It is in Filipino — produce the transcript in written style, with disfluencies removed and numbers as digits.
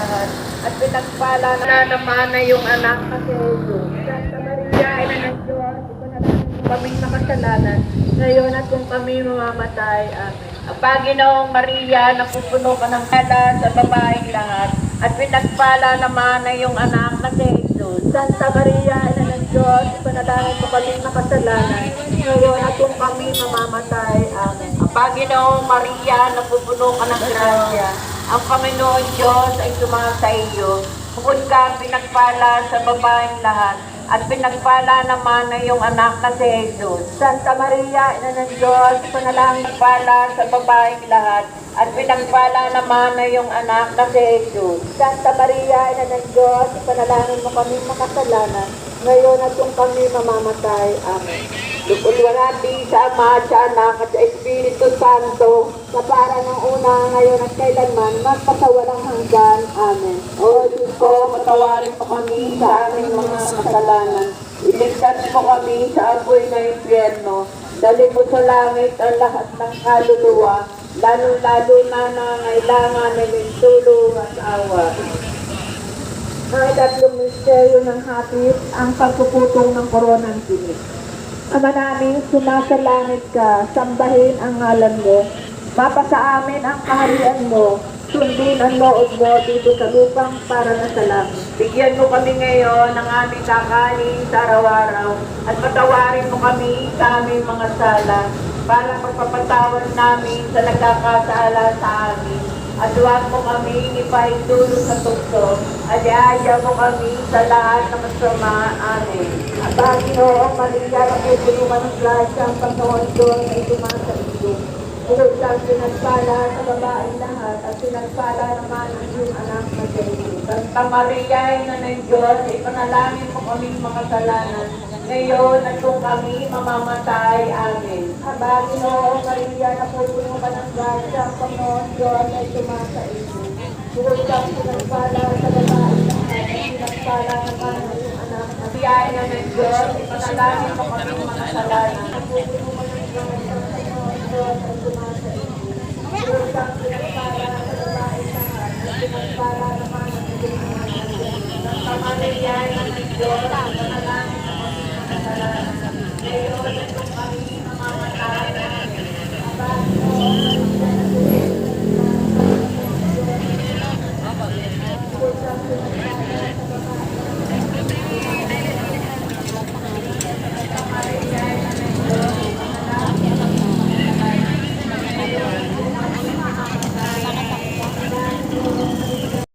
lahat, at pinagpala na naman na yung anak na si Jesus. Santa Maria, ina ng Diyos, ipanalangin mo kaming makasalanan, ngayon at kung kami mamamatay. Amen. Ang Panginoong Maria, napupuno ka ng kala sa babaeng lahat, at pinagpala naman na yung anak na si Jesus. Santa Maria, ina ng Diyos, ipanalangin mo kaming makasalanan, ngayon at kung kami mamamatay. Amen. Ang Panginoong Maria, napupuno ka ng grasya, ang Panginoon Diyos ay sumasa iyo. Bukod ka pinagpala sa babaeng lahat, at pinagpala naman na iyong anak na si Jesus. Santa Maria, ina ng Diyos, panalangin pala sa babaeng lahat, at pinagpala naman na iyong anak na si Jesus. Santa Maria, ina ng Diyos, panalangin mo kami makasalanan, ngayon at kung kami mamamatay. Amen. Lupulwarati sa Ama, sa Anak, at sa Espiritu Santo, sa para ng una, ngayon at kailanman, magpasawalang hanggan. Amen. O Diyos ko, patawarin mo kami sa aming mga kasalanan. Iligtas mo kami sa apoy na impyerno. Dali mo sa langit ang lahat ng kaluluwa, lalo-lalo na nangailangan ng tulong at awa. Ang ikatlong misteryo ng hapit, ang pagpuputong ng koronang tinik. Ama namin, sumasalangit ka, sambahin ang ngalan mo, mapasa amin ang kaharian mo, sundin ang loob mo dito sa lupang para na sa langit. Bigyan mo kami ngayon ng aming kakanin sa araw-araw, at patawarin mo kami sa aming mga sala, para pagpapatawad namin sa nagkakasala sa amin. At huwag mo kami ipahindulo sa tukso, at iaya mo kami sa lahat ng masama. Amen. At Panginoong Maria, napupulungan ng grasya ang Panginoon Diyos ay tumasa iyo. Bukod siyang pinagpala sa babaeng lahat, at pinagpala naman ang iyong anak na Jesus. Santa Maria, ina ng Diyos, ipanalangin mo kaming makasalanan, ngayon at kung kami mamamatay. Amen. Ang Panginoong Maria, napupulungan ka ng grasya ang Panginoon Diyos ay tumasa iyo. Bukod siyang pinagpala sa babaeng lahat, at pinagpala naman ang iyong anak na biyaya na ng Diyos, ipanalangin mo kaming makasalanan. Napupulungan ng grasya ang Panginoon Diyos ay tumasa iyo. Bukod siyang pinagpala sa babaeng lahat, at pinagpala naman ang iyong anak na Santa Maria, ina ng Diyos,